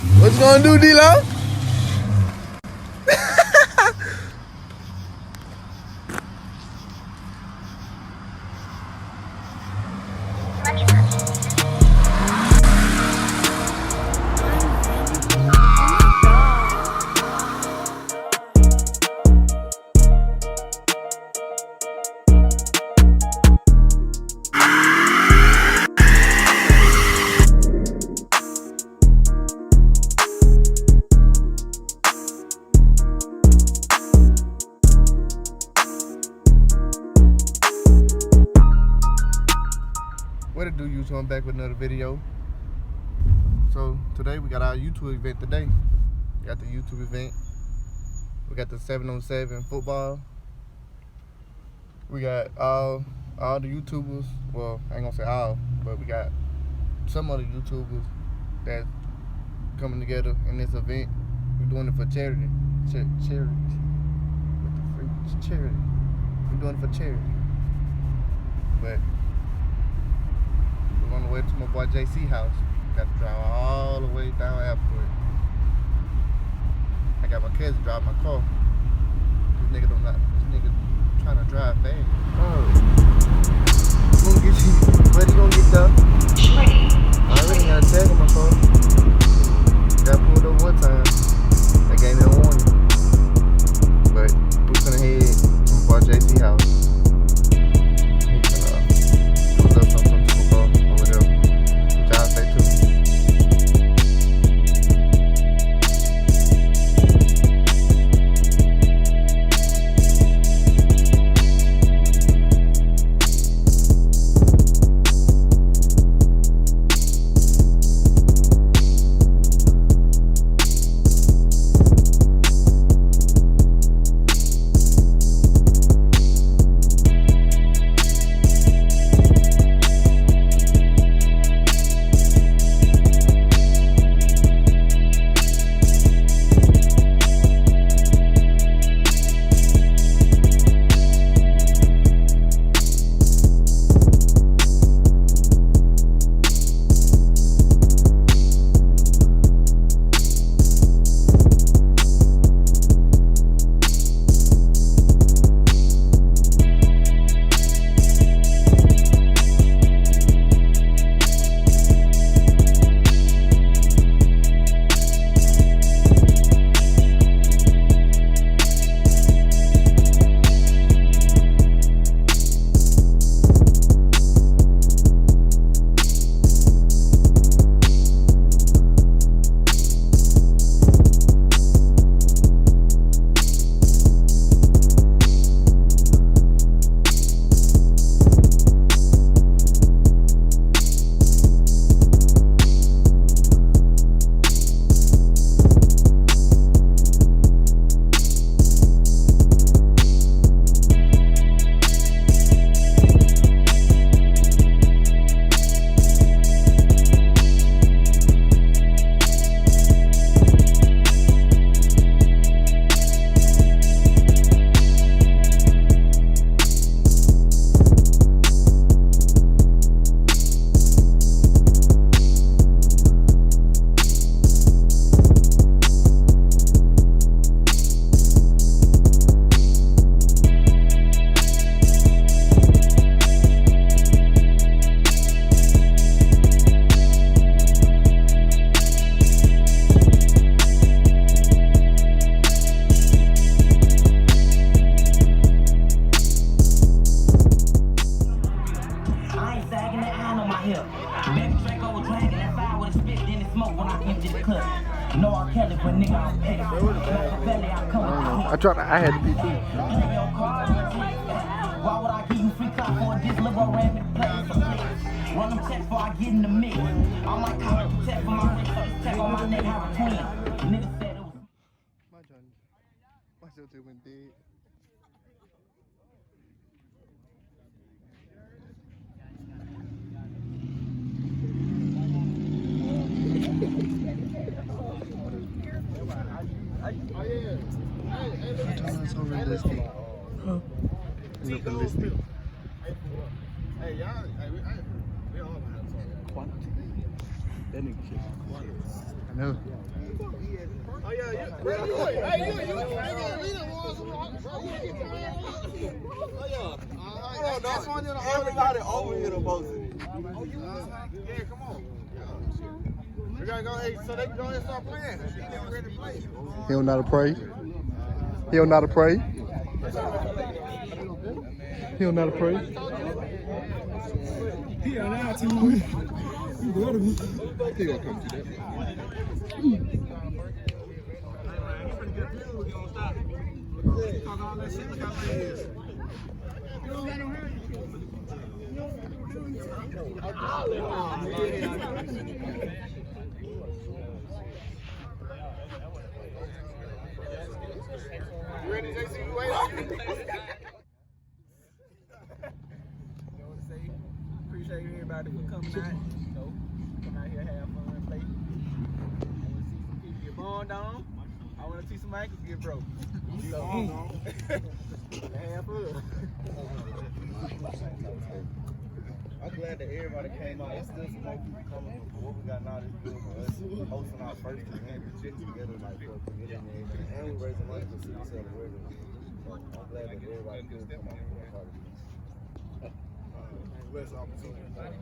What you gonna do, D-Lo? What it do, YouTube? I'm back with another video. So today we got our YouTube event today. We got the YouTube event. We got the 7-on-7 football. We got all the YouTubers. Well, I ain't gonna say all, but we got some of the YouTubers that's coming together in this event. We're doing it for charity. Charity. What the freak? Charity. We're doing it for charity. But we're on the way to my boy JC house. Got to drive all the way down airport. I got my cousin drive my car. This nigga trying to drive fast. Oh. Where you gonna get there? I already got a tag on my car. Got pulled over one time. They gave me a warning. But we finna head to my boy JC house. I had to be too. Why would I give you free cop for this little random place? Run them checks before I get in the mix. I might call it check for my wrist, so this check on my neck, have a twin. Nigga said it was. My filter went dead. It's unrealistic. Huh? It's not realistic. Hey, y'all, we all have quantity. That nigga shit quantity. know. Oh yeah, you everybody over here supposed to. Yeah, come on. We gotta go, hey, so they can go ahead and start playing. He never ready to play. He don't know how to pray. He don't know how to pray. He don't know how to pray. He don't know how to. He gonna come to that. You ready, JC? You wait on you. Appreciate everybody for coming out. You know, come out here, have fun, play. I want to see some people get bond on. I want to see some ankles get broke. So, have fun. I'm glad that everybody came out. It's still some more people coming for what we got now. This good for us hosting our first event, get together like for community and everything. And we raising money for City Celebration. So I'm glad that everybody could come out for the party. Bless opportunity. Glad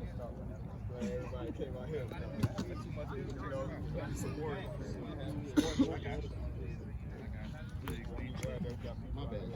everybody came out here. Too much, you know, support. My bad.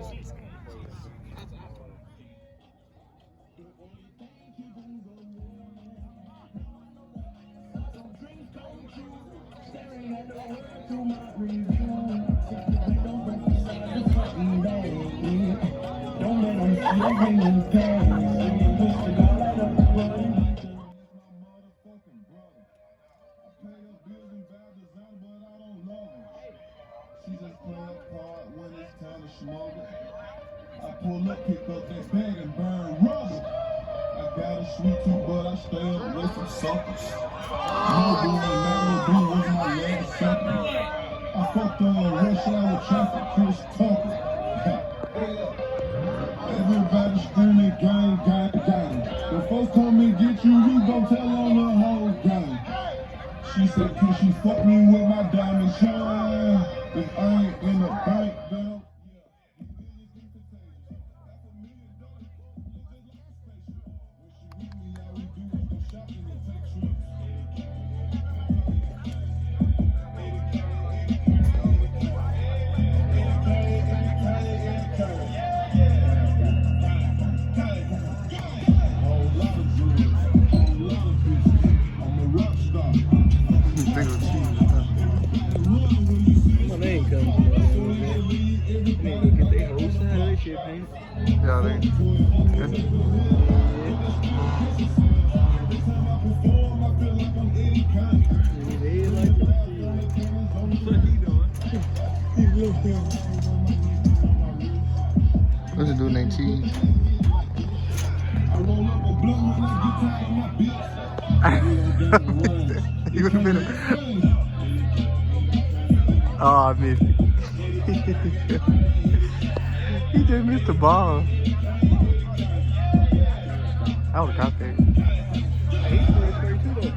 I pull up, pick up that bag and burn rubber. I got a sweet tooth, but I stay away from suckers. No doing was my last second. I fucked on a rush hour traffic, Chris Tucker. Everybody screaming, gang, gang, gang. When folks come and get you, you gon' tell on the whole gang. She said, can she fuck me with my diamond shine? If I ain't in the bank, then yeah, they. What's it doing named Cheese? You would have been oh, I missed it. He just missed the ball. I would have caught that. He's pretty straight too though.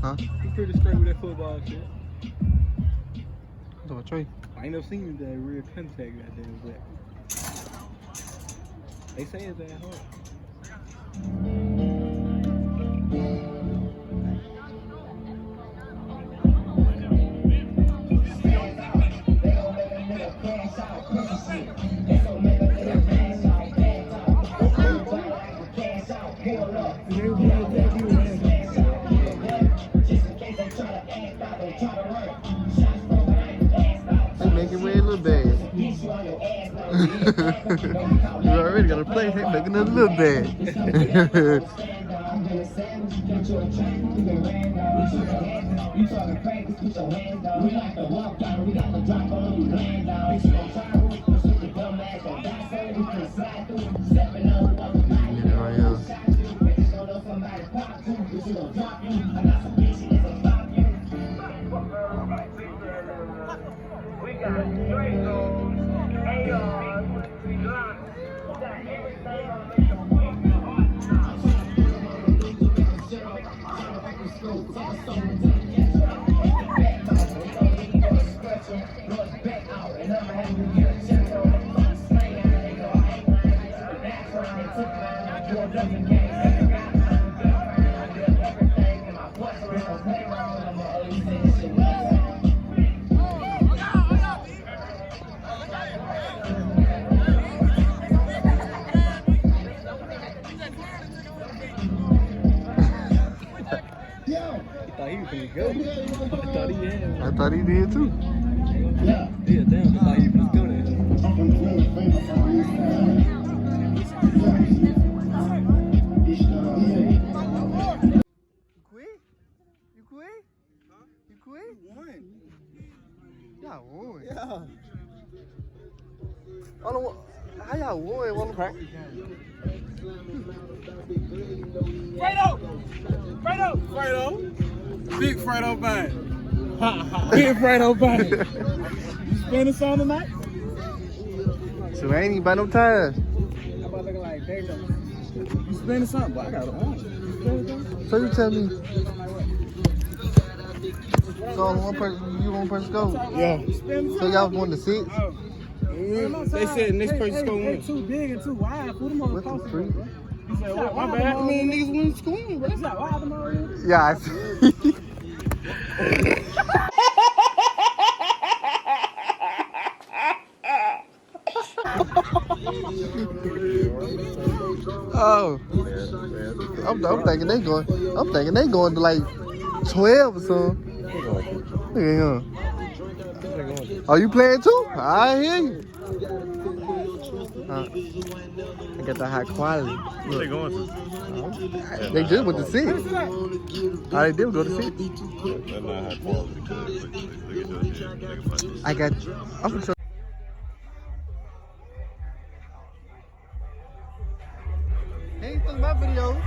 Huh? He's pretty straight with that football shit. What's up with Trey? I ain't never seen him that real contact goddamn, but they say it's that hard. You already got to play, hey, making a little bad. We got Dracos, ARs, Glocks, we got everything on the mission. I thought he did too. Yeah, damn. I thought he was good at it. I'm from the famous, I'm from the East Side. You quit? You quit? Huh? You quit? Won. Y'all won. Yeah. I don't know how y'all won one of the practice games. Fredo. Big Fredo bang. Big Fredo bang. You spending something tonight? So I ain't even by no time. How about looking like Dayton? You spending something? But I got it on. So you tell me. So one person, you one person go. Yeah. So y'all won the 6. They said next person gonna win. Too big and too wide. Put them on the What's the post. 3? You said, what? My bad. I mean, niggas win school, bro. Why them already? Yeah, I see. Oh, I'm thinking they going. I'm thinking they going to like 12 or something. Look at him. Are you playing too? I hear you. I got the high quality. Where they going to? They just went to 6. All they did was go to 6. That's not high quality. Look at those. I got. I'm gonna show. Hey, look my video.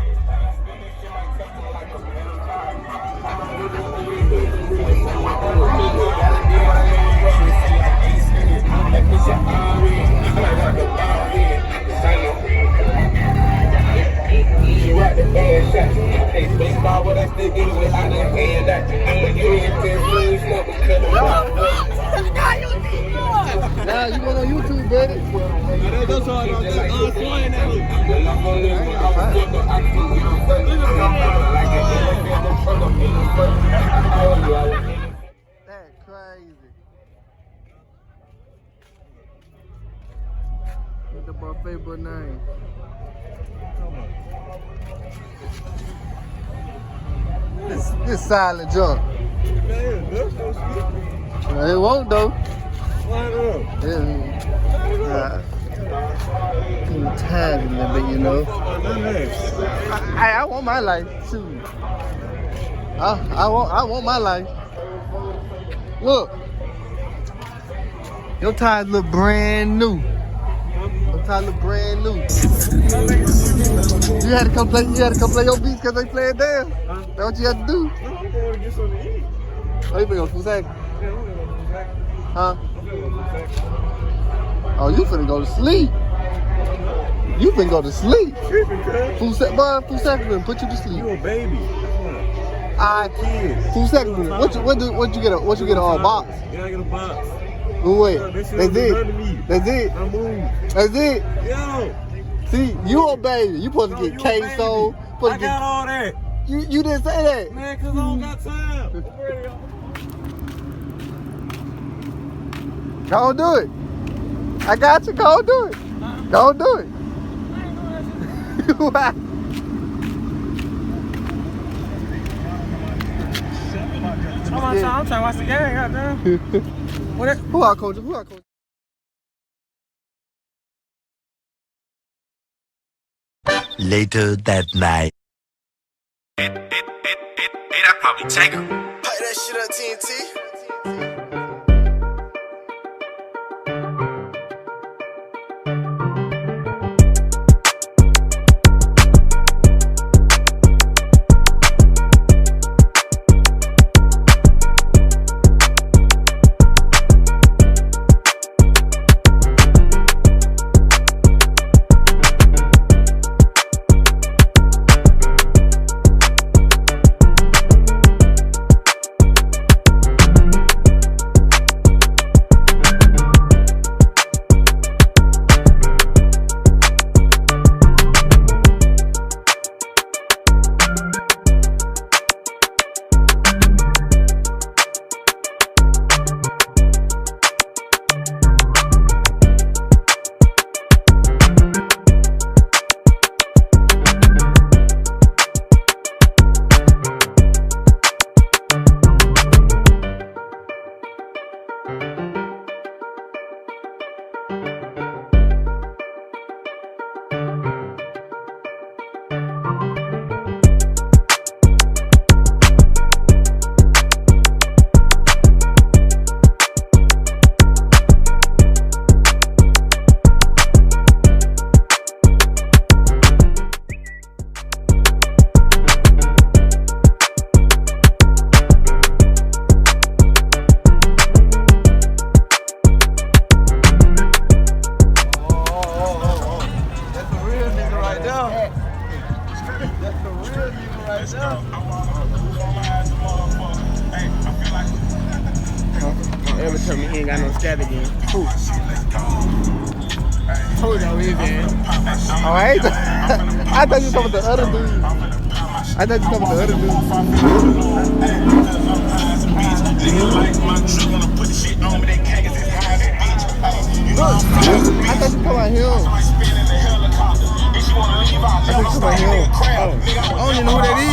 Now you going on YouTube, baby. That's all I'm flying at me. That's crazy. What the buffet but name? This silent junk. It won't though. I'm tired a little bit, you know. I want my life too. I want my life. Look, your tires look brand new. Your tires look brand new. You had to come play your beats because they playing there. That's what you had to do. I'm going to get something to eat. Oh, you been on 2 seconds? Yeah, I'm going to go back. Huh? I'm going to go back. Oh, you finna go to sleep. You finna go to sleep. Tripping, cuz. 2 seconds and put you to sleep. You a baby. Alright, Kids. 2 seconds. What you get a box? Yeah, I get a box. Oh, wait. They said That's it's nothing it. to me. That's it. I moved. That's it. Yo. See, you a baby. You supposed to No, get you a queso. baby. Supposed I to got get. all that. You didn't say that. Man, cause I don't got time. Go do it. I got you. Go do it. Go do it. Why? I'm trying to watch the game, goddamn. Who our coach? Who our coach? Later that night. I'd probably take him. Pipe that shit up, TNT. Ever told me he ain't got no scab again. Who? Told y'all his ass. Oh, I ain't. I thought you were talking about the other dude. I thought you were talking about the other dude. Look, I thought you were talking about him. I thought you were talking about him. Oh, I don't even know who that is.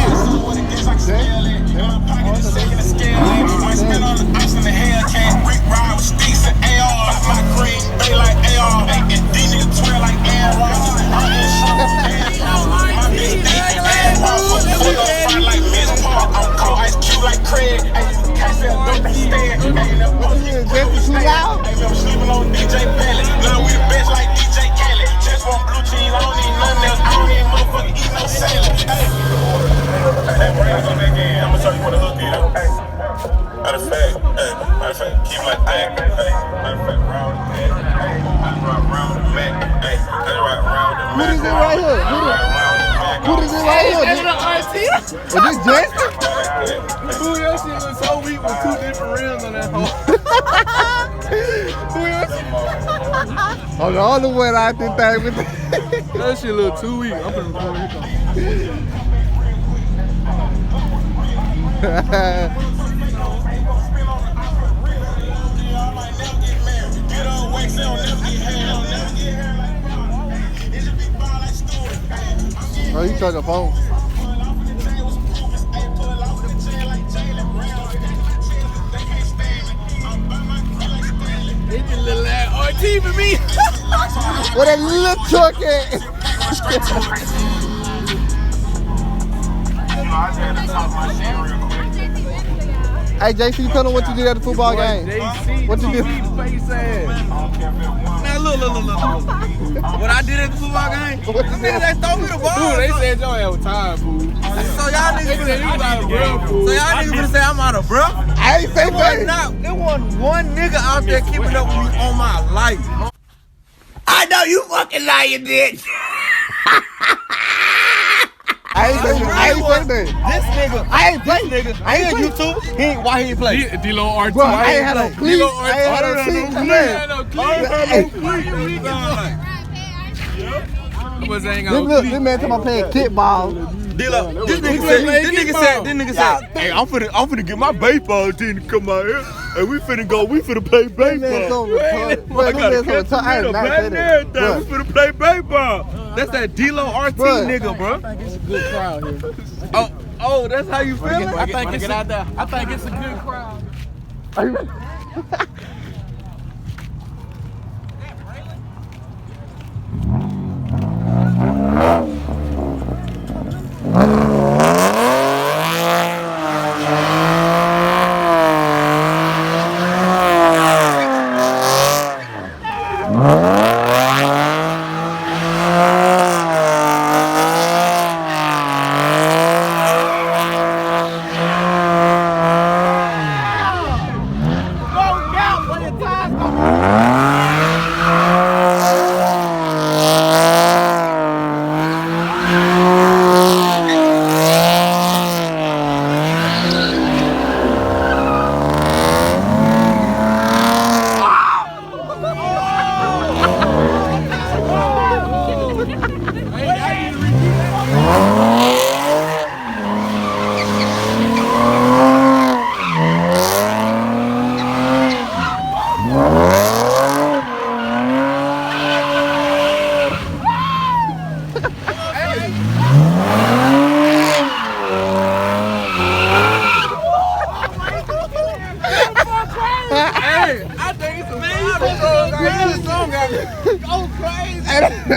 Who is it right here? Is this Justin? Who else shit look so weak with 2 different rims on that hole? Who else? Oh, the only one I think that with That shit look too weak. I'm finna record Oh, you charge your phone. It's a little ass RT for me. What that little truck at? Hey, JC, tell them what you did at the football game. JC, What you did? face ass. Now look. What I did at the football game? What you did? They throw me the ball. Dude, they said y'all had time, fool. So y'all niggas finna say I'm out of breath? I ain't say nothing. There wasn't one nigga out there keeping up with me on my life. I know you fucking lying, bitch. I ain't say nothing. This nigga, I ain't play nigga. I ain't YouTube. Why he ain't play? D-Lo RT. Bro, I ain't had no cleats. I ain't had no cleats. This man talking about playing kickball. D-Lo, this nigga said, hey, I'm finna get my baseball team to come out here, and we finna play baseball. I did not say that. We finna play baseball. That's that D-Lo RT nigga, bro. I think it's a good crowd here. Oh, that's how you feeling? I think it's a good crowd.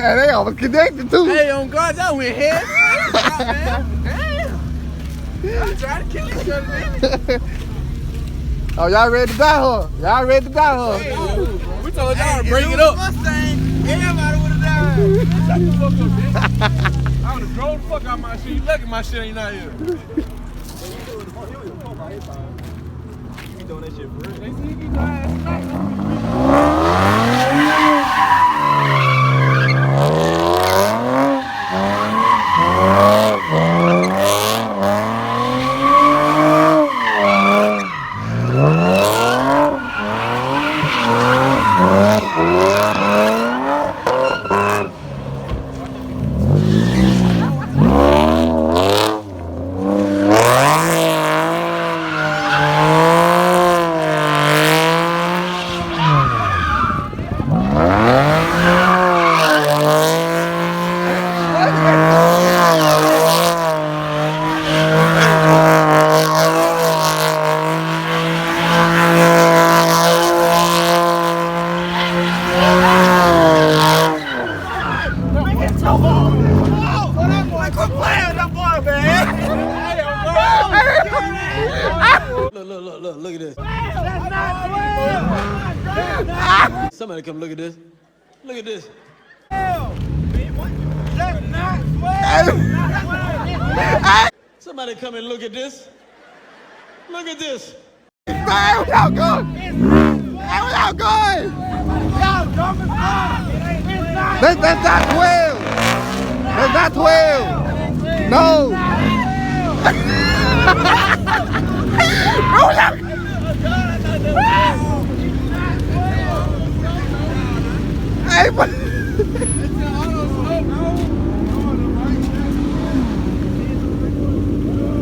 They almost connected too. Hey, on God, that went head. Damn. I'm trying to kill each other, man. Oh, y'all ready to die, huh? Y'all ready to die, huh? We told y'all to bring it up. Mustang, everybody would have died. Shut the fuck up, bitch. I would have drove the fuck out my shit. You lucky my shit ain't out here. You doing that shit for real? They see you get your ass smacked. Somebody come look at this. Look at this. Somebody come and look at this. Look at this. Man, without going. Man, without going. That's not 12. That's not 12. No. Hey, but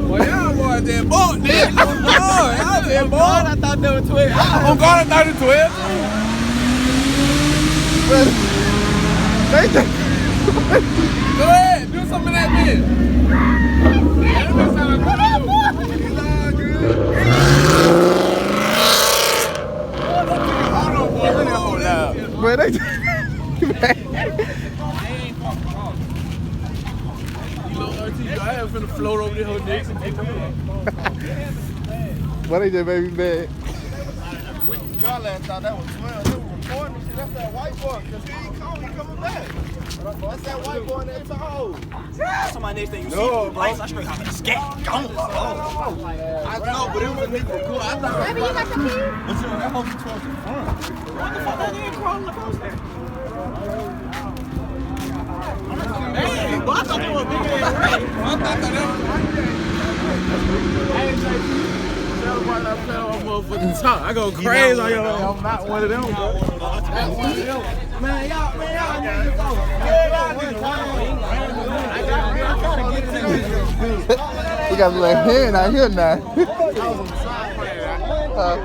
Well, y'all boys that bought this. Y'all that bought. I thought they were 12. Oh, God, I thought it was 12. they just, Go ahead, do some of that bitch. but they just, I have finna float over the whole next and take them. but they just made me mad. Y'all ass thought that was 12. They were recording and shit. That's that white boy. Because he ain't coming back. That's that white boy that told. Somebody next thing you see, No, lights, I straight out of the scat. Gone. I know, but it was a nigga cool. I thought Baby, you got some keys? but you know, that whole towards the front. What the fuck that nigga crawling across there? Hey, but I thought they were big ass rat. I go crazy on your I'm not one of them, bro. Man, y'all need to go. We got like hand out here now. But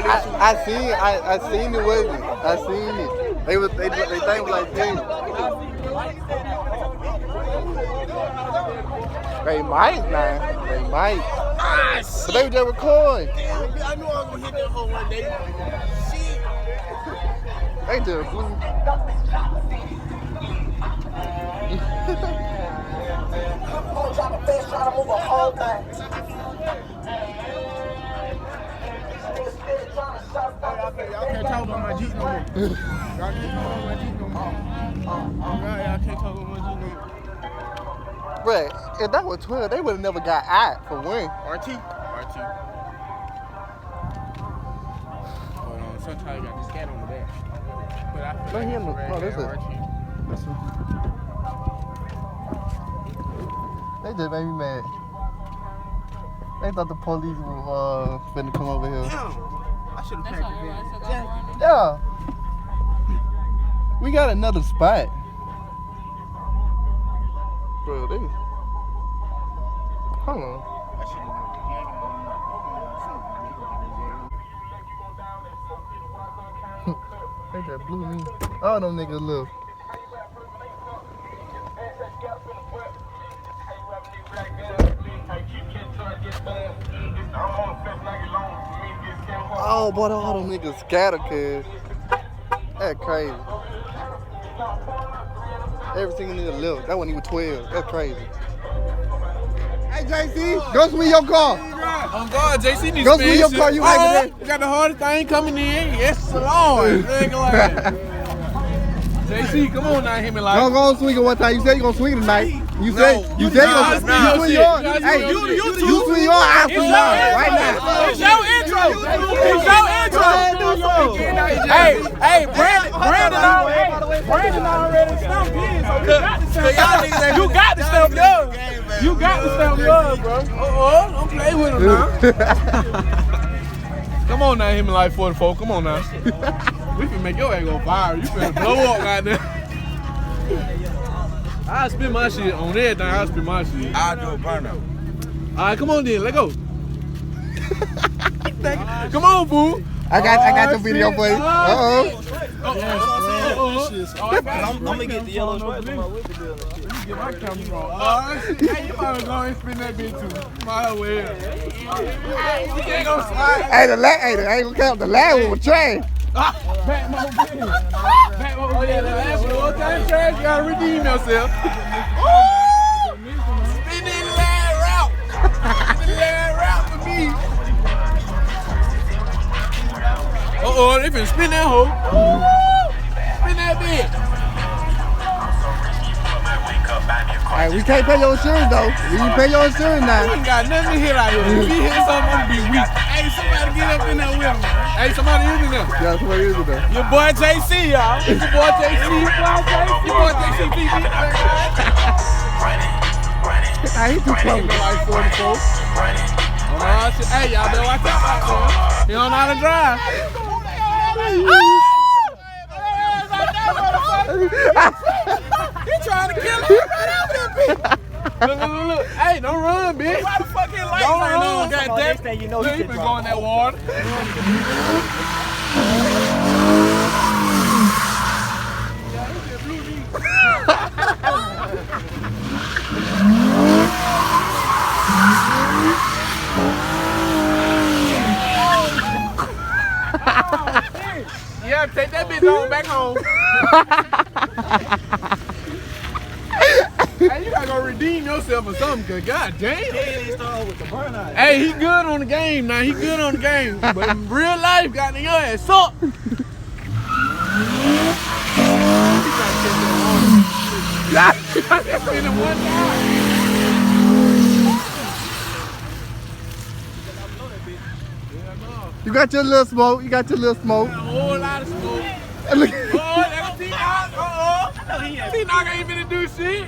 I seen it wasn't. I seen it. They think it was like this. They might now. They might. But they were just recording. I knew I was gonna hit that hole one day. Shit. They just blew. Y'all can't talk about my Jeep no more. Y'all can't talk about my Jeep no more. Alright, y'all can't talk about my Jeep no more. But if that was 12, they would have never got out for one. RT. Hold on, sometimes you got the scat on the back. But I feel No, like he it's no, red that's hat it. RT. They just made me mad. They thought the police were finna come over here. I should have packed it in. Yeah. We got another spot. Bro, they. Hold on. They just blew me. All them niggas live. Oh, boy, all them niggas scattered, cuz. That's crazy. Every single nigga left. That wasn't even 12. That's crazy. Hey, JC, go swing your car. Oh God, JC needs Go swing your car. You like You got the hardest thing coming in. Yes, Lord. JC, come on now, hit me like. Don't go swing it one time. You said you gonna swing it tonight. You said you swing yours. Hey, you swing yours. I swing mine right now. It's your intro. It's your intro. Hey, Brandon already stumped his. You got to stamp yours. You got to stamp yours, bro. Don't play with him now. Come on now, him and like 44. Come on now. We can make your ass go viral. You finna blow up right there. I'll spin my shit on everything. I'll spin my shit. I'll do a burner. Alright, come on then. Let go. Come on, boo. I got the video for you. I'm gonna get the yellow stripes on my whip. Get my camera on. Hey, you might as well go and spin that bitch too. Might as well. You can't go slide. Hey, I ain't gonna count the last one was trash. Back my opinion. Oh yeah, the last one was kind of trash. You gotta redeem yourself. Spin that last route. Spin that last route for me. They finna spin that hoe. Spin that bitch. Alright, we can't pay your insurance though. We can pay your insurance We now. ain't got nothing to hit out here. If he hit something, I'm gonna be weak. Hey, somebody get up in there with him. Hey, somebody is in there. Yeah, somebody is it though. Your boy JC, y'all. It's your boy JC. Your boy JC, BB. I ain't too close. Like 44. Hey, y'all better watch out back there. He don't know how to drive. He trying to kill him right out there, bitch. Look. Hey, don't run, bitch. Why the fuck his lights Don't ain't run, on? goddamn. Next thing you know, Look, he been going that water. Yeah, take that bitch on back home. Hey, you gotta go redeem yourself or something, cause god damn. Hey, he good on the game now. He good on the game. But in real life, got your ass suck. Spin him one time. You got your little smoke. You got your little smoke. A whole lot of smoke. Look. Oh, that's T-Knock. T-Knock ain't finna do shit.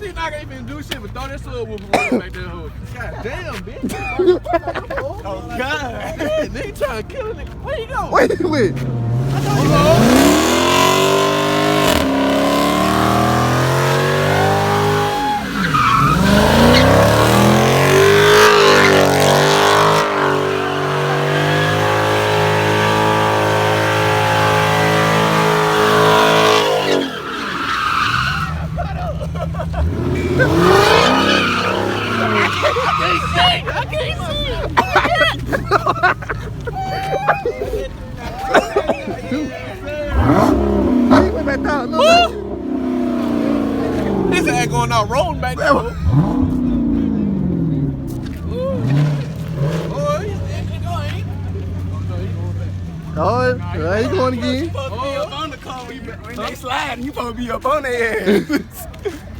T-Knock ain't finna do shit, but throw that subwoofer right back there. God damn, bitch. Oh, God. Yeah, nigga trying to kill a nigga. Where you go? Wait. This ain't going out rolling back there. Oh, he's going. Oh, there you going again. When they slide, you supposed to be up on their ass.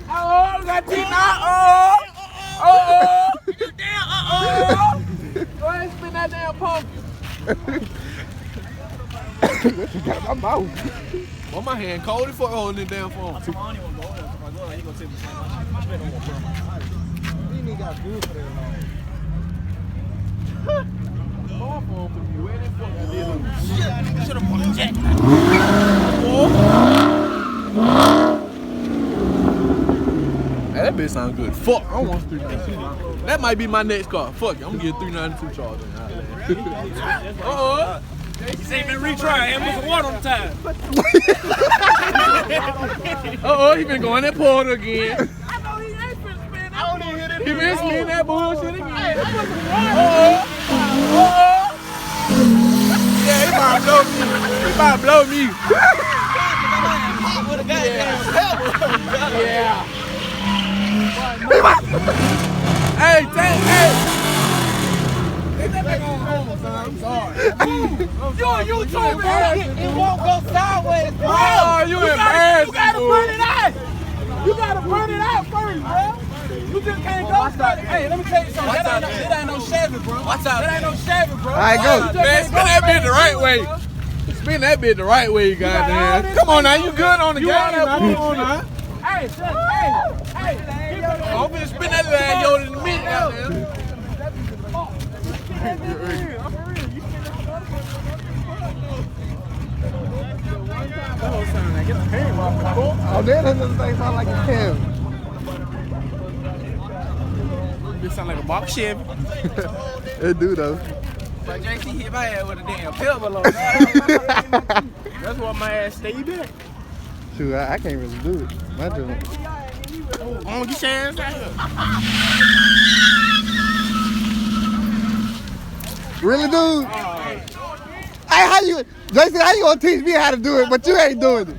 Oh, got T-Knock. Go ahead and spin that damn pumpkin. Got my mouth. Well, my hand cold as fuck holding this damn phone. Hey, that bitch sound good. Fuck, I want 392. That might be my next car. Fuck it, I'm gonna get 392 charge. You say been retry and put some water on the tire. He been going that portal again. I know he ain't been spinning. I don't even hear that. He been spinning that bullshit again. Hey, I'm putting some water. Yeah, he about to blow me. He about to blow me. Yeah. Hey, hey. Get that back on home, son. I'm sorry. You on YouTube, man. It won't go sideways, bro. Oh, you embarrassed. You gotta burn it out. You gotta burn it out first, bro. You just can't go start it. Hey, let me tell you something. That ain't no Chevy, bro. Watch out. That ain't no Chevy, bro. All right, go. Man, spin that bitch the right way. Spin that bitch the right way, goddamn. Come on now, you good on the game now. Come on now. Hey, hey. I'm finna spin that little ass Yoda in the minute, goddamn. Oh, that doesn't sound like a Cam. This sound like a box Chevy. It do though. But JC hit my ass with a damn pebble on. That's why my ass stayed back. Shoot, I can't really do it. My joint. On get your ass out here. Really, dude? Hey, Jason, how you gonna teach me how to do it, but you ain't doing it?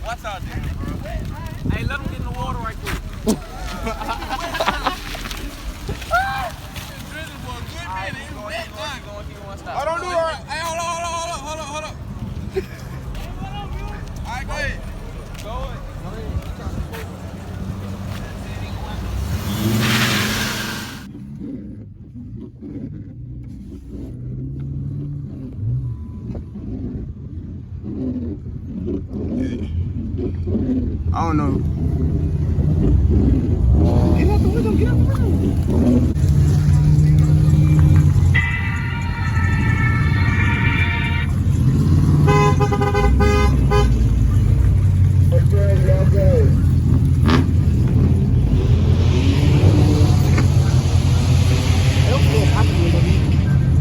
Watch out there. Hey, let him get in the water right quick. don't know. Get out the window, get out the window.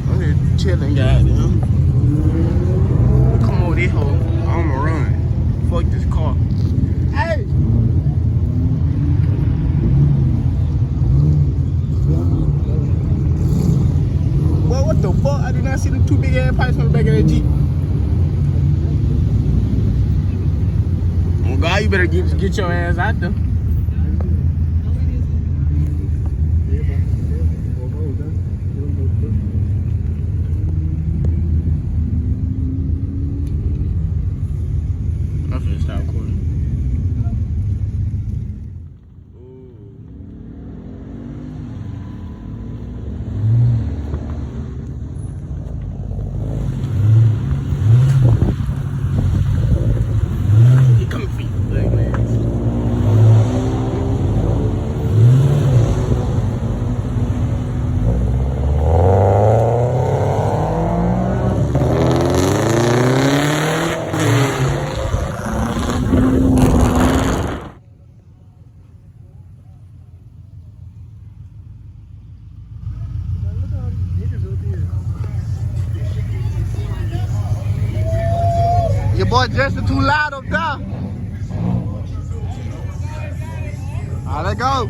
I'm just chilling, goddamn. Come over this hole. I'ma run. Fuck this car. Hey! Boy, what the fuck? I did not see the two big ass pipes on the back of that Jeep. Oh God, you better get your ass out there. I'm finna stop recording. He coming for you, black man. Your boy Justin too loud up there. Alright, let's go.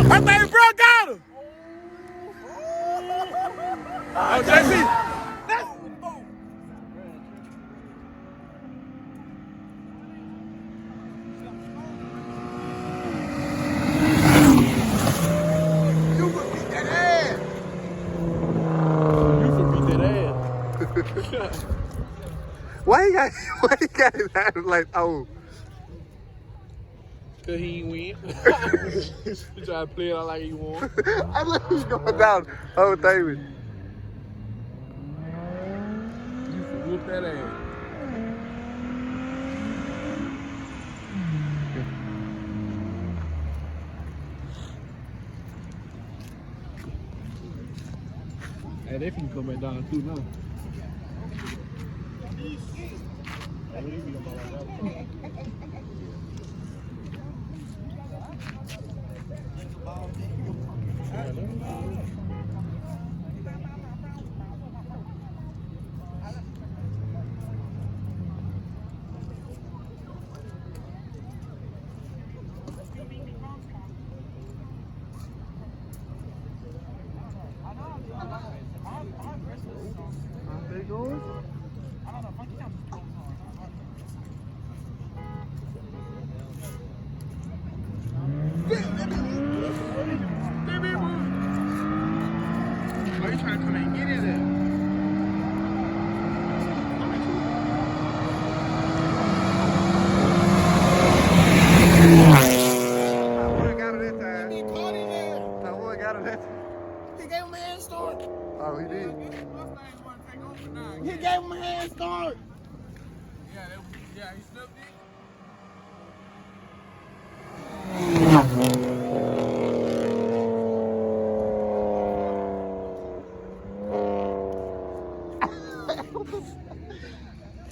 My baby bro got him. Oh, JC. You could beat that ass. You could beat that ass. Why he got his hands like, oh? Cause he ain't win. He try to play it out like he won. I look, he's going down. Oh, David. You can whoop that ass. Hey, they can come back down too now. my hand start. Yeah, he snubbed it.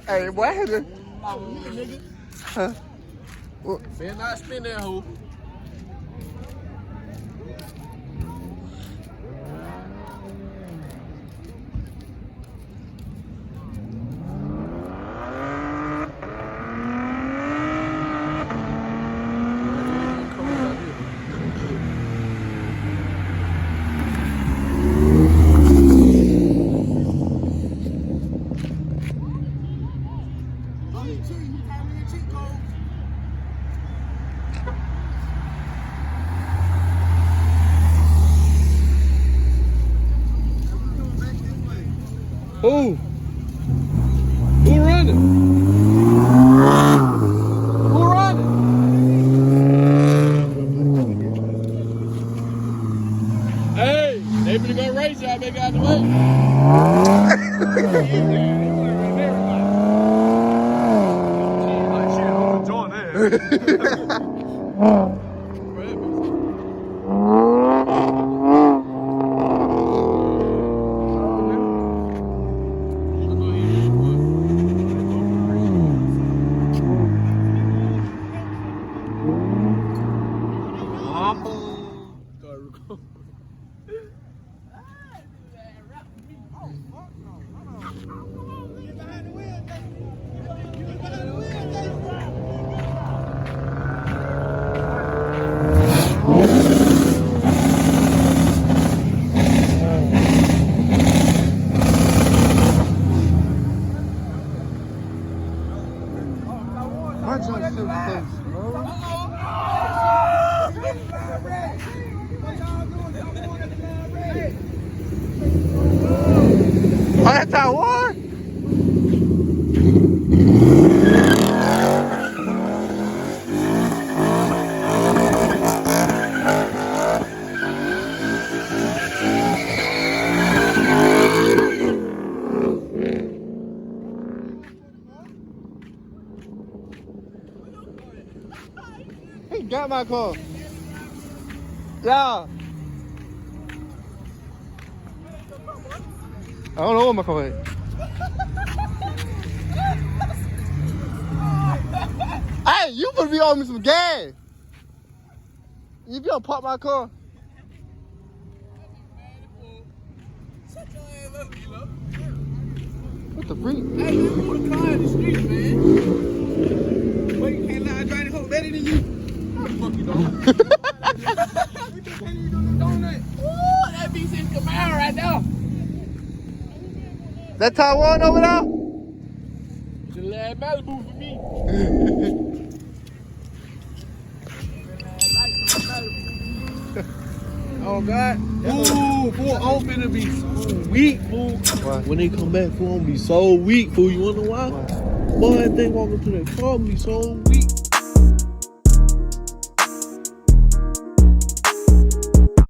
Hey, what happened? Huh? Better not spin that hoe. Who? Who running? Who running? Hey, they finna go race y'all, they got the way. Like shit, I'm enjoying that. Why y'all so close, bro? Oh, that's our war? He got my car. Yeah. I don't know what my car is. Hey, you supposed to be on me some gas. You be able to park my car. What the freak? Hey, you put a car in the street, man. Well, you can't lie, Johnny Hope better than you. How the fuck you don't? You just can't even do the donut. Ooh, that beats in Camaro right now. That Taiwan over there? The last Malibu for me. Oh God! Ooh, fool, I'm finna be so weak, fool. Why? When they come back, fool, I'm gonna be so weak, fool. You wanna know why? Boy, if they walk up to that car, I'm gonna be so weak.